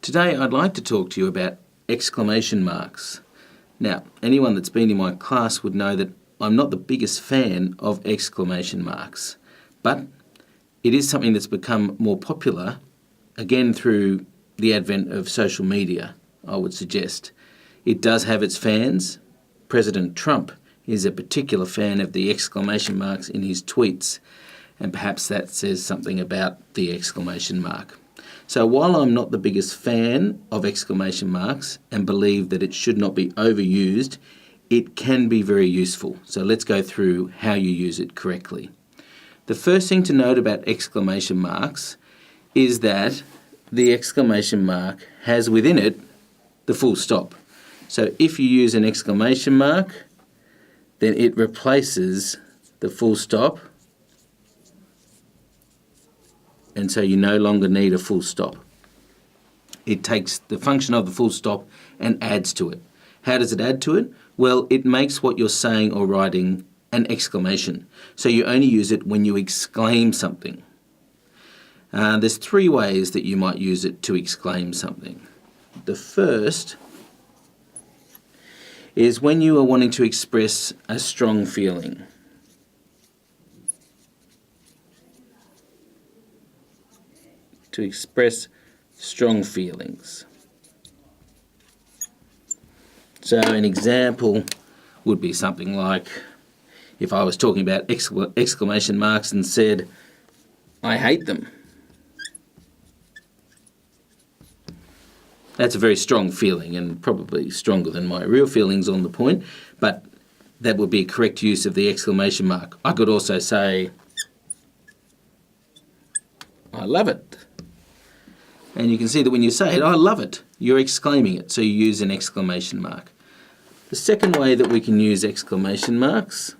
Today I'd like to talk to you about exclamation marks. Now, anyone that's been in my class would know that I'm not the biggest fan of exclamation marks, but it is something that's become more popular, again through the advent of social media, I would suggest. It does have its fans. President Trump is a particular fan of the exclamation marks in his tweets, and perhaps that says something about the exclamation mark. So while I'm not the biggest fan of exclamation marks and believe that it should not be overused, it can be very useful. So let's go through how you use it correctly. The first thing to note about exclamation marks is that the exclamation mark has within it the full stop. So if you use an exclamation mark, then it replaces the full stop, and so you no longer need a full stop. It takes the function of the full stop and adds to it. How does it add to it? Well, it makes what you're saying or writing an exclamation. So you only use it when you exclaim something. There's three ways that you might use it to exclaim something. The first is when you are wanting to express a strong feeling. To express strong feelings. So an example would be something like if I was talking about exclamation marks and said, "I hate them." That's a very strong feeling and probably stronger than my real feelings on the point, but that would be a correct use of the exclamation mark. I could also say, "I love it." And you can see that when you say it, "I love it," you're exclaiming it, so you use an exclamation mark. The second way that we can use exclamation marks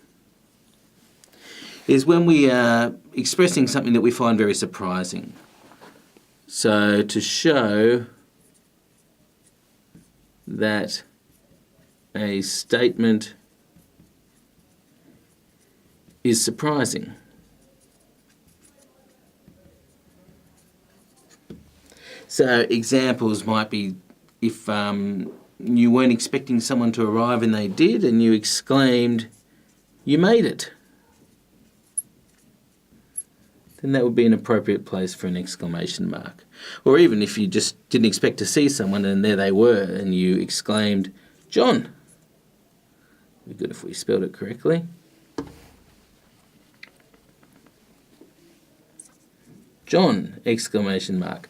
is when we are expressing something that we find very surprising. So to show that a statement is surprising. So examples might be if you weren't expecting someone to arrive and they did, and you exclaimed, "You made it." Then that would be an appropriate place for an exclamation mark. Or even if you just didn't expect to see someone and there they were and you exclaimed, "John." It would be good if we spelled it correctly. "John!" exclamation mark.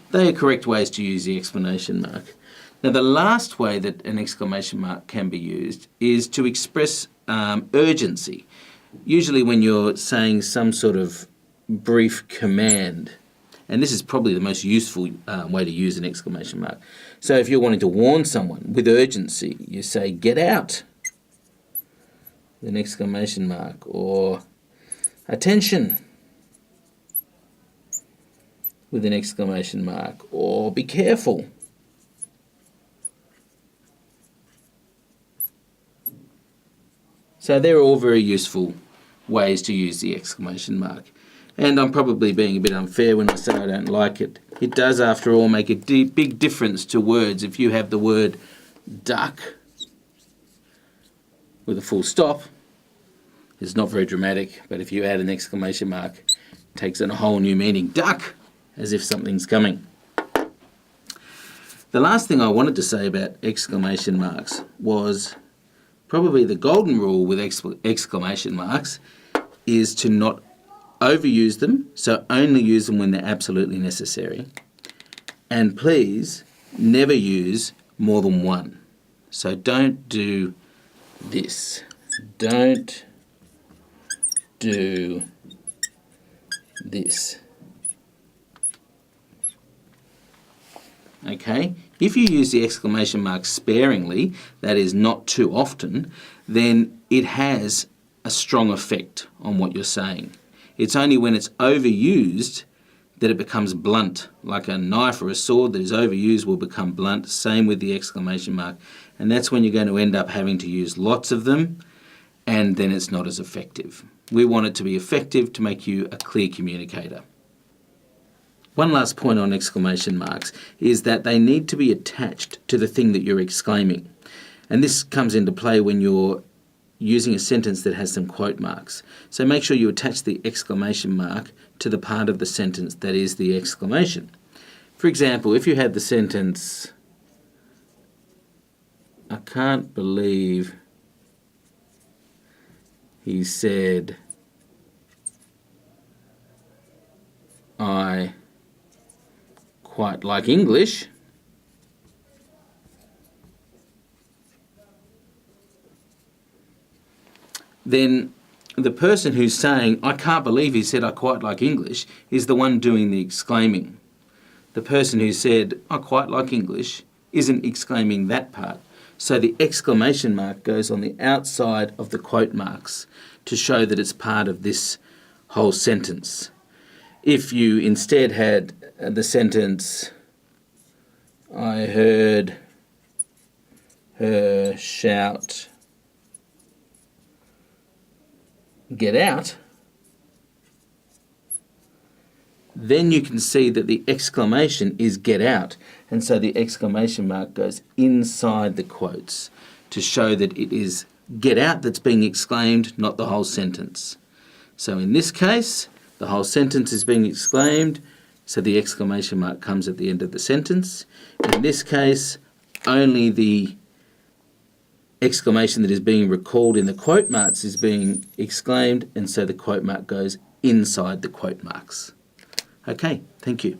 They are correct ways to use the exclamation mark. Now the last way that an exclamation mark can be used is to express urgency. Usually when you're saying some sort of brief command, and this is probably the most useful way to use an exclamation mark. So if you're wanting to warn someone with urgency, you say, "Get out," with an exclamation mark, or "Attention," with an exclamation mark, or "Be careful." So they're all very useful ways to use the exclamation mark. And I'm probably being a bit unfair when I say I don't like it. It does, after all, make a big difference to words. If you have the word duck with a full stop, it's not very dramatic, but if you add an exclamation mark, it takes on a whole new meaning. Duck! As if something's coming. The last thing I wanted to say about exclamation marks was probably the golden rule with exclamation marks is to not overuse them, so only use them when they're absolutely necessary. And please never use more than one. So don't do this. Don't do this. Okay, if you use the exclamation mark sparingly, that is not too often, then it has a strong effect on what you're saying. It's only when it's overused that it becomes blunt, like a knife or a sword that is overused will become blunt. Same with the exclamation mark. And that's when you're going to end up having to use lots of them, and then it's not as effective. We want it to be effective to make you a clear communicator. One last point on exclamation marks is that they need to be attached to the thing that you're exclaiming. And this comes into play when you're using a sentence that has some quote marks. So make sure you attach the exclamation mark to the part of the sentence that is the exclamation. For example, if you had the sentence, I can't believe he said, I quite like English. Then the person who's saying, I can't believe he said I quite like English, is the one doing the exclaiming. The person who said, I quite like English, isn't exclaiming that part. So the exclamation mark goes on the outside of the quote marks to show that it's part of this whole sentence. If you instead had the sentence, I heard her shout, get out, then you can see that the exclamation is get out, and so the exclamation mark goes inside the quotes to show that it is get out that's being exclaimed, not the whole sentence. So in this case, the whole sentence is being exclaimed, so the exclamation mark comes at the end of the sentence. In this case, only the exclamation that is being recalled in the quote marks is being exclaimed, and so the quote mark goes inside the quote marks. Okay, thank you.